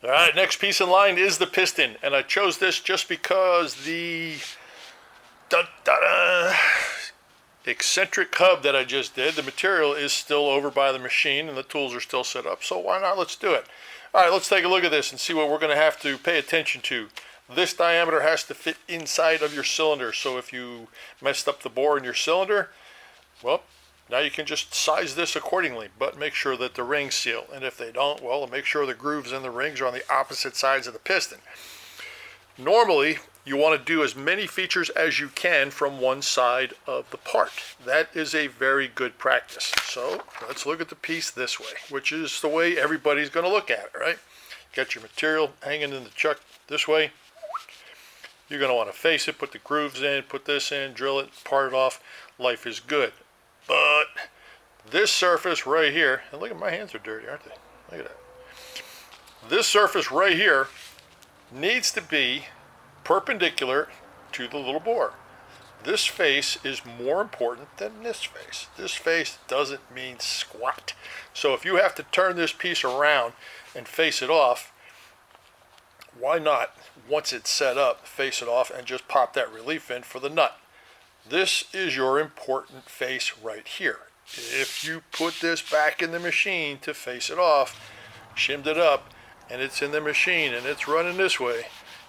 All right, next piece in line is the piston, and I chose this just because the eccentric hub that I just did, the material is still over by the machine and the tools are still set up, so why not? Let's do it. All right, let's take a look at this and see what we're going to have to pay attention to. This diameter has to fit inside of your cylinder, so if you messed up the bore in your cylinder, well, now you can just size this accordingly, but make sure that the rings seal. And if they don't, well, make sure the grooves in the rings are on the opposite sides of the piston. Normally, you want to do as many features as you can from one side of the part. That is a very good practice. So let's look at the piece this way, which is the way everybody's going to look at it, right? Got your material hanging in the chuck this way. You're going to want to face it, put the grooves in, put this in, drill it, part it off. Life is good. But this surface right here, and look at my hands are dirty, aren't they? Look at that. This surface right here needs to be perpendicular to the little bore. This face is more important than this face. This face doesn't mean squat. So if you have to turn this piece around and face it off, why not, once it's set up, face it off and just pop that relief in for the nut? This is your important face right here. If you put this back in the machine to face it off, shimmed it up, and it's in the machine and it's running this way,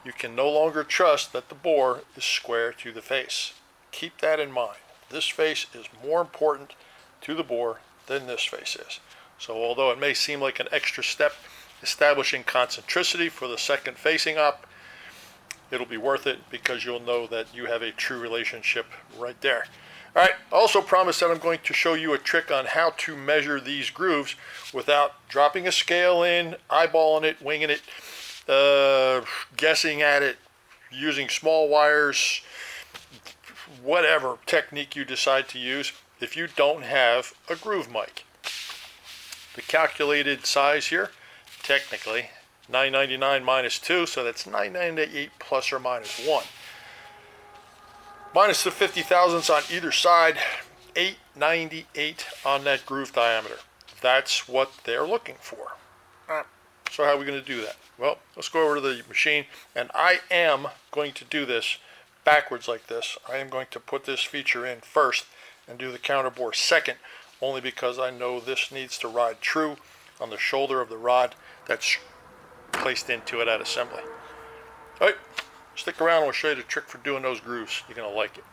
you can no longer trust that the bore is square to the face. Keep that in mind. This face is more important to the bore than this face is. So although it may seem like an extra step establishing concentricity for the second facing up, it'll be worth it because you'll know that you have a true relationship right there. All right, also promise that I'm going to show you a trick on how to measure these grooves without dropping a scale in, eyeballing it, winging it, guessing at it, using small wires, whatever technique you decide to use if you don't have a groove mic. The calculated size here, technically, 999 minus 2, so that's 998 plus or minus 1. Minus the 50 thousandths on either side, 898 on that groove diameter. That's what they're looking for. So how are we going to do that? Well, let's go over to the machine, and I am going to do this backwards like this. I am going to put this feature in first and do the counter bore second, only because I know this needs to ride true on the shoulder of the rod that's placed into it at assembly. All right, stick around and we'll show you the trick for doing those grooves. You're going to like it.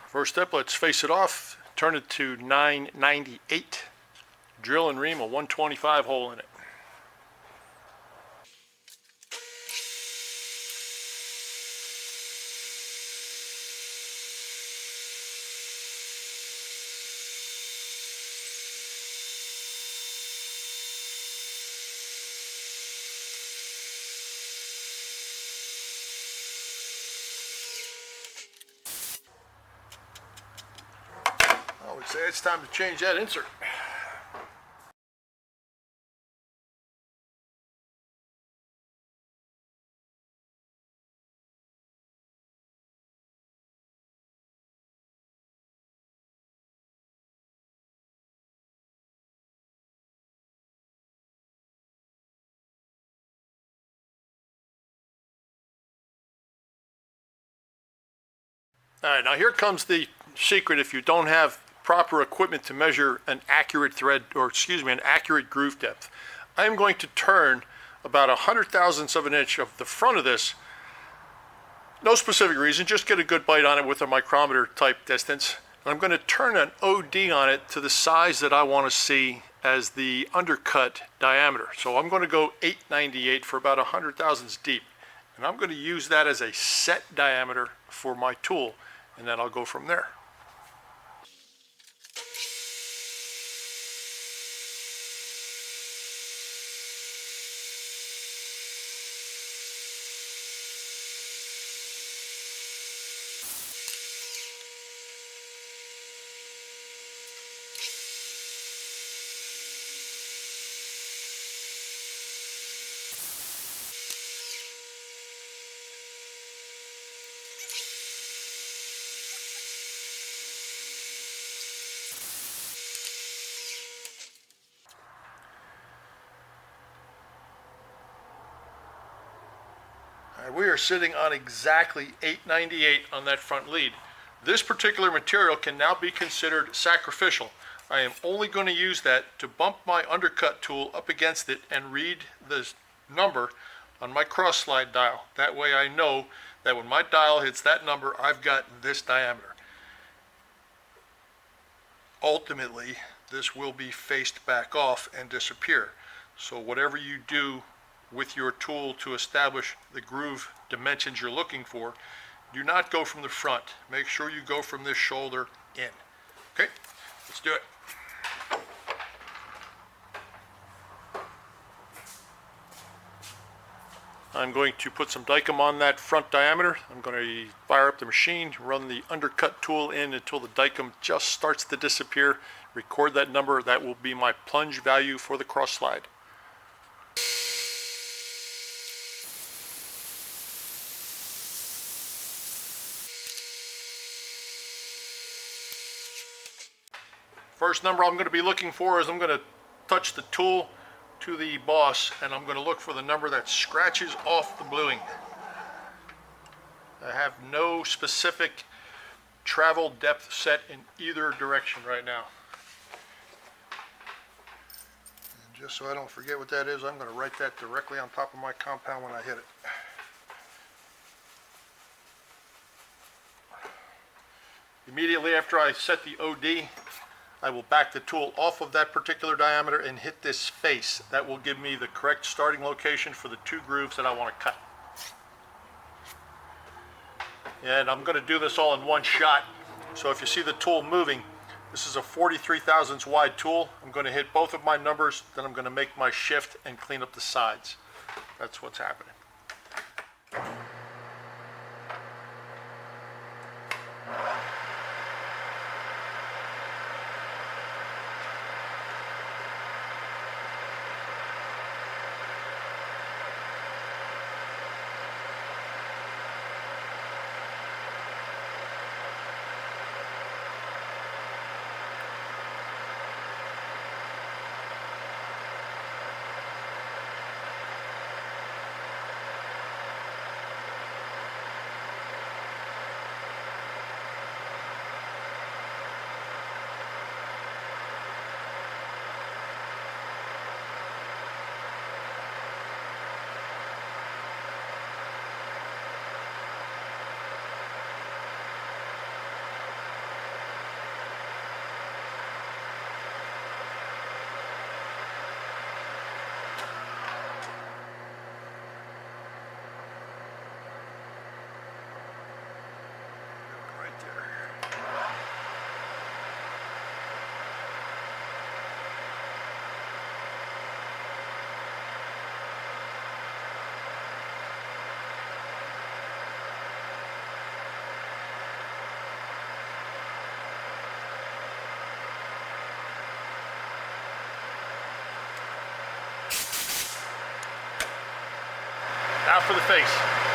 First step, let's face it off. Turn it to 998. Drill and ream a 125 hole in it. I would say it's time to change that insert. All right, now here comes the secret if you don't have proper equipment to measure an accurate thread, or excuse me, an accurate groove depth. I am going to turn about 100 thousandths of an inch of the front of this. No specific reason, just get a good bite on it with a micrometer type distance. And I'm going to turn an OD on it to the size that I want to see as the undercut diameter. So I'm going to go 898 for about 100 thousandths deep. And I'm going to use that as a set diameter for my tool, and then I'll go from there. We are sitting on exactly 898 on that front lead. This particular material can now be considered sacrificial. I am only going to use that to bump my undercut tool up against it and read the number on my cross slide dial. That way I know that when my dial hits that number, I've got this diameter. Ultimately, this will be faced back off and disappear. So whatever you do with your tool to establish the groove dimensions you're looking for, do not go from the front. Make sure you go from this shoulder in. Okay, let's do it. I'm going to put some Dykem on that front diameter. I'm going to fire up the machine, run the undercut tool in until the Dykem just starts to disappear. Record that number. That will be my plunge value for the cross slide. First number I'm going to be looking for is I'm going to touch the tool to the boss, and I'm going to look for the number that scratches off the bluing. I have no specific travel depth set in either direction right now. And just so I don't forget what that is, I'm going to write that directly on top of my compound when I hit it. Immediately after I set the OD, I will back the tool off of that particular diameter and hit this face. That will give me the correct starting location for the two grooves that I want to cut. And I'm going to do this all in one shot. So if you see the tool moving, this is a 43 thousandths wide tool. I'm going to hit both of my numbers, then I'm going to make my shift and clean up the sides. That's what's happening. Now for the face.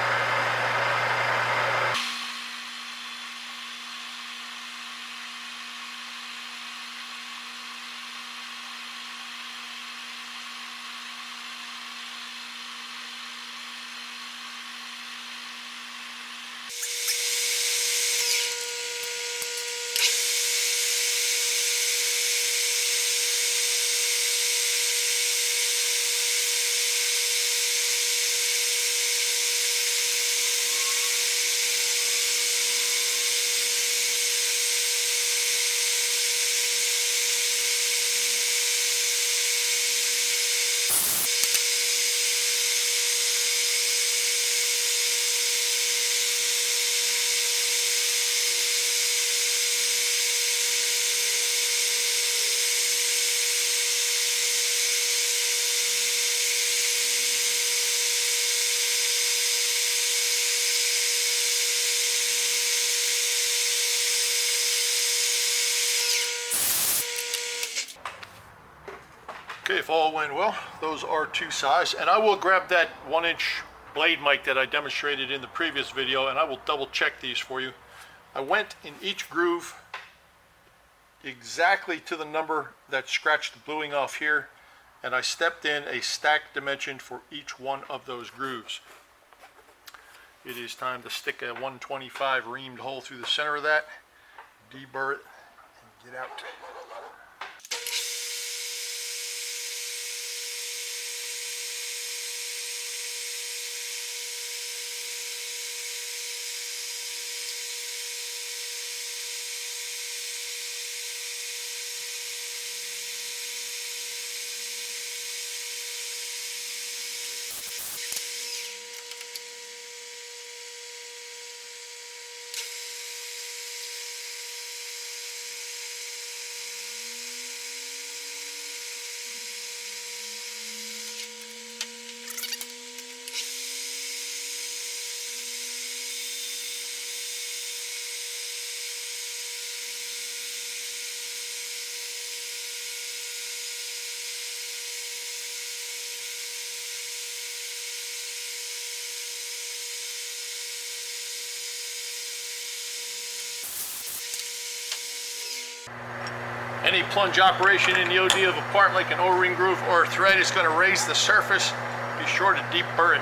Okay, if all went well, those are two size, and I will grab that 1-inch blade mic that I demonstrated in the previous video, and I will double check these for you. I went in each groove exactly to the number that scratched the bluing off here, and I stepped in a stack dimension for each one of those grooves. It is time to stick a 125 reamed hole through the center of that, deburr it, and get out. Any plunge operation in the OD of a part like an O-ring groove or a thread is going to raise the surface. Be sure to deep burr it.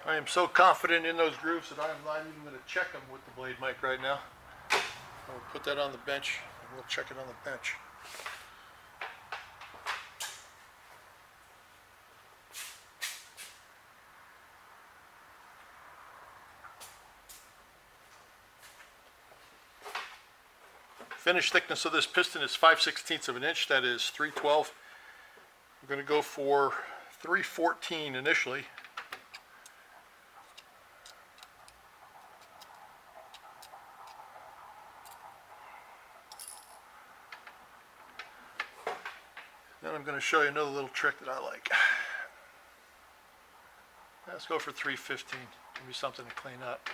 I am so confident in those grooves that I am not even going to check them with the blade mic right now. I'll put that on the bench and we'll check it on the bench. Finished thickness of this piston is 5/16 of an inch. That is 312. We're going to go for 314 initially. Then I'm going to show you another little trick that I like. Let's go for 315. Give me something to clean up.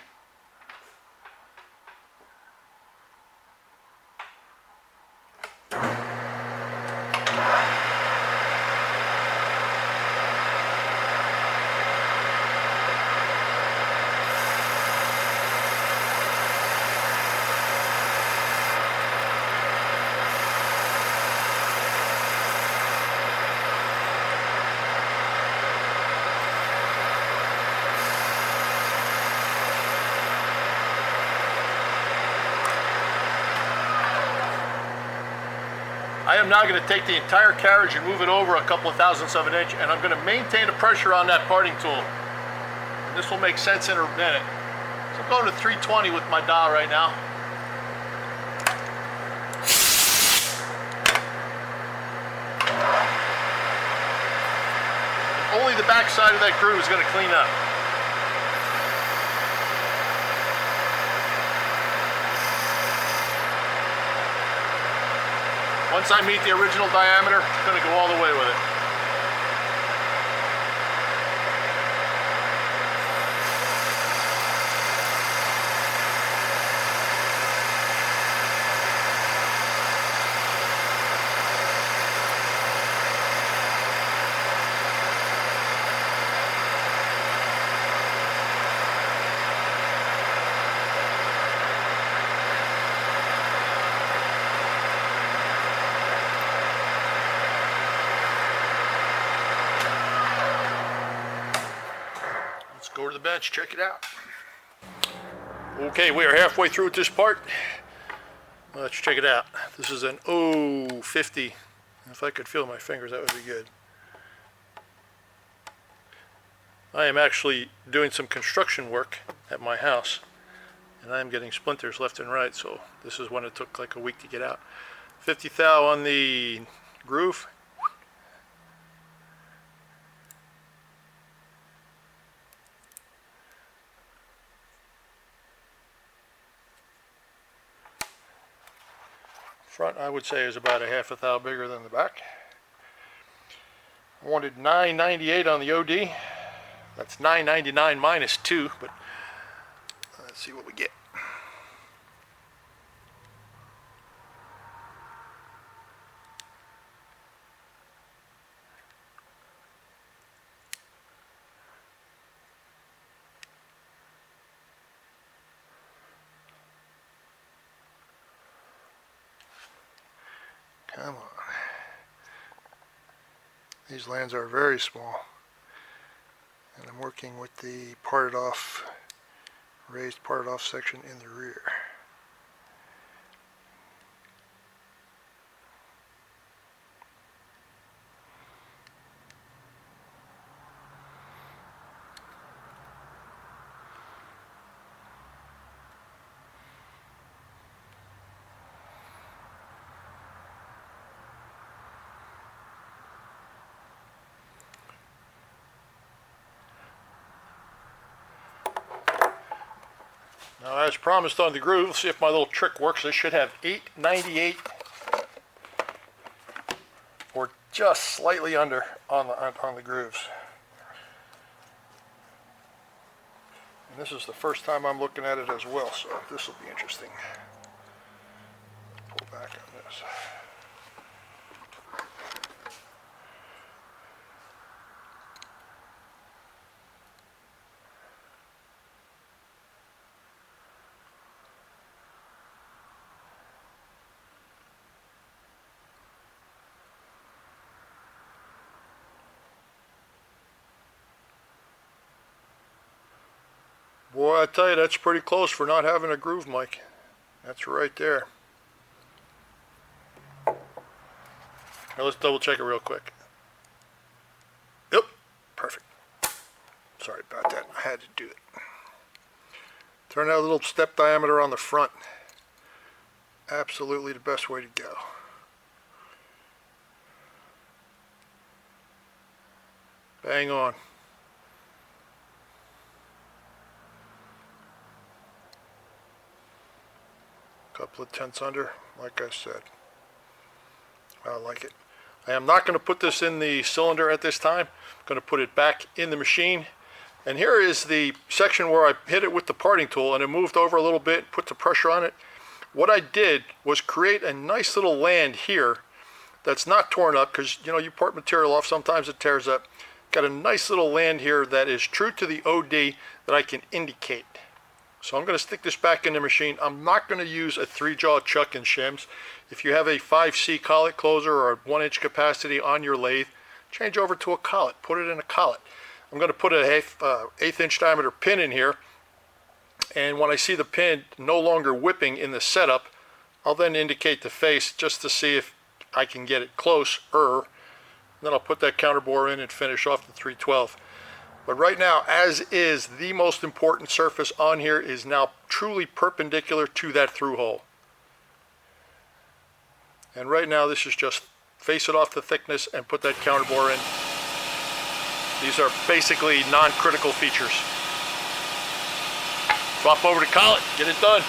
I am now going to take the entire carriage and move it over a couple of thousandths of an inch, and I'm going to maintain the pressure on that parting tool. And this will make sense in a minute. So I'm going to 320 with my dial right now. And only the back side of that groove is going to clean up. Once I meet the original diameter, I'm going to go all the way with it. Go to the bench, check it out. Okay, we are halfway through with this part. Let's check it out. This is an 050. If I could feel my fingers, that would be good. I am actually doing some construction work at my house, and I am getting splinters left and right, so this is one it took like a week to get out. 50 thou on the groove. Front, I would say, is about a half a thou bigger than the back. I wanted 998 on the OD. That's 999 minus 2, but let's see what we get. These lands are very small, and I'm working with the parted off, raised parted off section in the rear. Now, as promised on the groove, let's see if my little trick works. This should have 898 or just slightly under on the grooves. And this is the first time I'm looking at it as well, so this will be interesting. Pull back on this. Boy, I tell you, that's pretty close for not having a groove mic. That's right there. Now let's double check it real quick. Yep, perfect. Sorry about that, I had to do it. Turn out a little step diameter on the front. Absolutely the best way to go. Bang on. Couple of tenths under, like I said. I like it. I am not going to put this in the cylinder at this time. I'm going to put it back in the machine. And here is the section where I hit it with the parting tool and it moved over a little bit, put the pressure on it. What I did was create a nice little land here that's not torn up, because you know, you part material off, sometimes it tears up. Got a nice little land here that is true to the OD that I can indicate. So I'm going to stick this back in the machine. I'm not going to use a 3-jaw chuck and shims. If you have a 5C collet closer or a 1-inch capacity on your lathe, change over to a collet. Put it in a collet. I'm going to put an 1/8 inch diameter pin in here. And when I see the pin no longer whipping in the setup, I'll then indicate the face just to see if I can get it closer. Then I'll put that counter bore in and finish off the 312. But right now, as is, the most important surface on here is now truly perpendicular to that through hole. And right now, this is just face it off the thickness and put that counter bore in. These are basically non-critical features. Swap over to collet, get it done.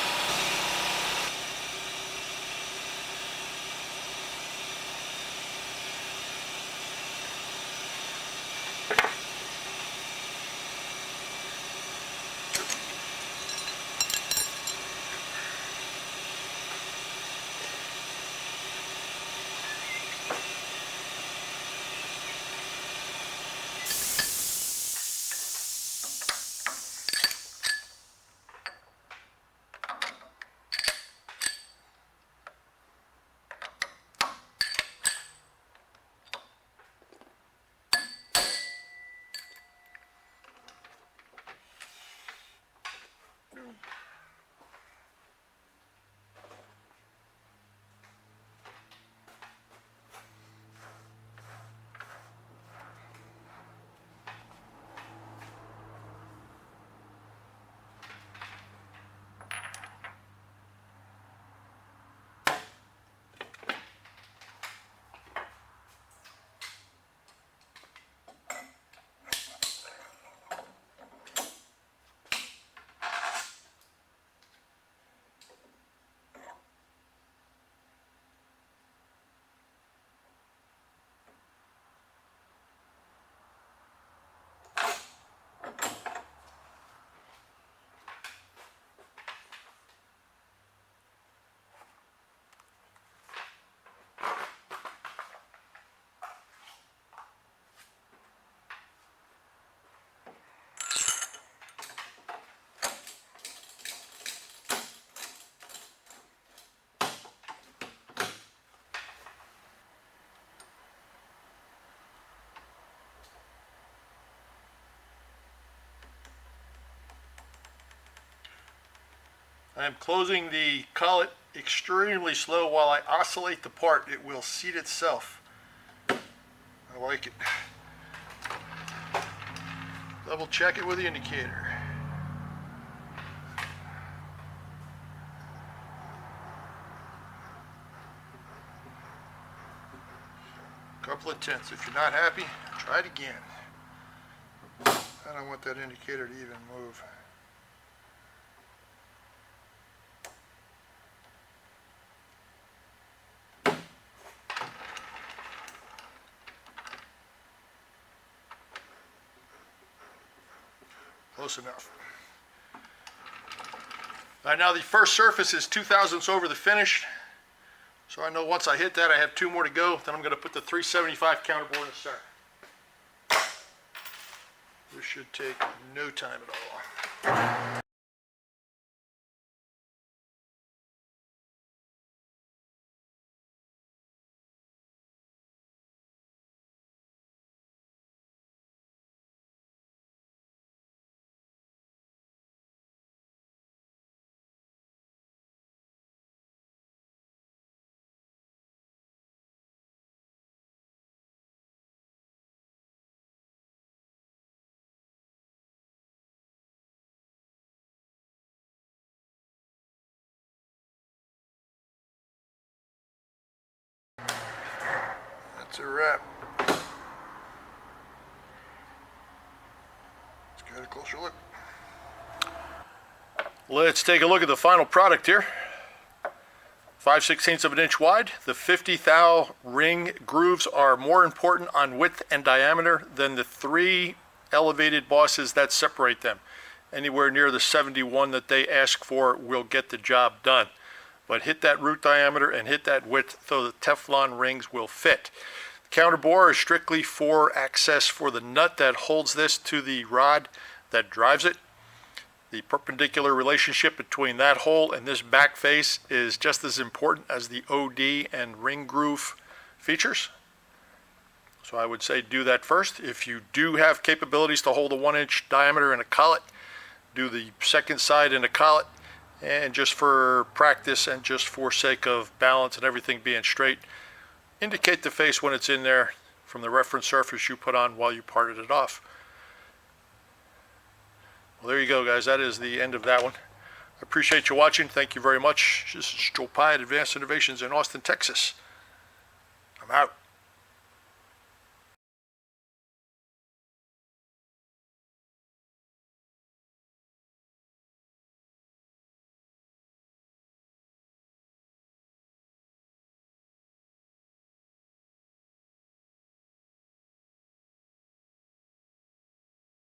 I am closing the collet extremely slow while I oscillate the part. It will seat itself. I like it. Double check it with the indicator. Couple of tenths. If you're not happy, try it again. I don't want that indicator to even move. Close enough. All right, now the first surface is 2/1000ths over the finish. So I know once I hit that, I have 2 more to go. Then I'm going to put the 375 counterbore in the center. This should take no time at all. That's a wrap. Let's get a closer look. Let's take a look at the final product here. 5/16 of an inch wide. The 50 thou ring grooves are more important on width and diameter than the 3 elevated bosses that separate them. Anywhere near the 71 that they ask for will get the job done. But hit that root diameter and hit that width so the Teflon rings will fit. The counterbore is strictly for access for the nut that holds this to the rod that drives it. The perpendicular relationship between that hole and this back face is just as important as the OD and ring groove features. So I would say do that first. If you do have capabilities to hold a 1-inch diameter in a collet, do the second side in a collet. And just for practice and just for sake of balance and everything being straight, indicate the face when it's in there from the reference surface you put on while you parted it off. Well, there you go, guys. That is the end of that one. I appreciate you watching. Thank you very much. This is Joe Pye at Advanced Innovations in Austin, Texas. I'm out.